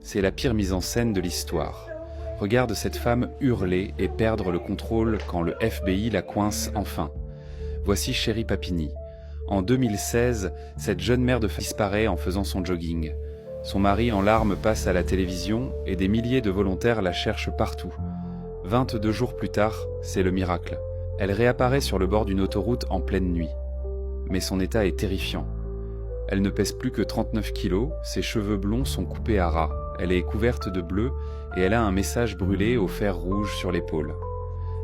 C'est la pire mise en scène de l'histoire. Regarde cette femme hurler et perdre le contrôle quand le FBI la coince enfin. Voici Chéri Papini. En 2016, cette jeune mère de famille disparaît en faisant son jogging. Son mari en larmes passe à la télévision et des milliers de volontaires la cherchent partout. 22 jours plus tard, c'est le miracle. Elle réapparaît sur le bord d'une autoroute en pleine nuit. Mais son état est terrifiant. Elle ne pèse plus que 39 kilos, ses cheveux blonds sont coupés à ras, elle est couverte de bleu et elle a un message brûlé au fer rouge sur l'épaule.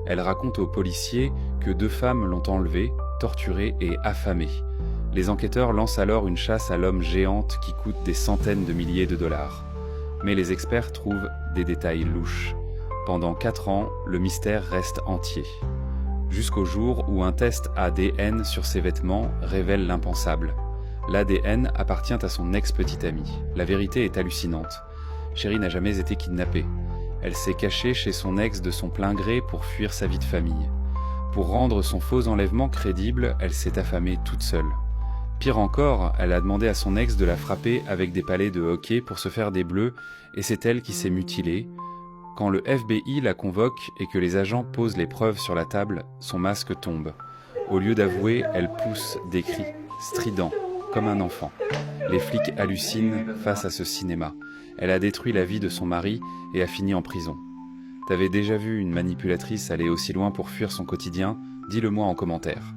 Elle raconte aux policiers que 2 femmes l'ont enlevée, torturée et affamée. Les enquêteurs lancent alors une chasse à l'homme géante qui coûte des centaines de milliers de dollars. Mais les experts trouvent des détails louches. Pendant 4 ans, le mystère reste entier. Jusqu'au jour où un test ADN sur ses vêtements révèle l'impensable. L'ADN appartient à son ex-petite amie. La vérité est hallucinante. Chéri n'a jamais été kidnappée. Elle s'est cachée chez son ex de son plein gré pour fuir sa vie de famille. Pour rendre son faux enlèvement crédible, elle s'est affamée toute seule. Pire encore, elle a demandé à son ex de la frapper avec des palets de hockey pour se faire des bleus, et c'est elle qui s'est mutilée. Quand le FBI la convoque et que les agents posent les preuves sur la table, son masque tombe. Au lieu d'avouer, elle pousse des cris, stridents, comme un enfant. Les flics hallucinent face à ce cinéma. Elle a détruit la vie de son mari et a fini en prison. T'avais déjà vu une manipulatrice aller aussi loin pour fuir son quotidien? Dis-le moi en commentaire.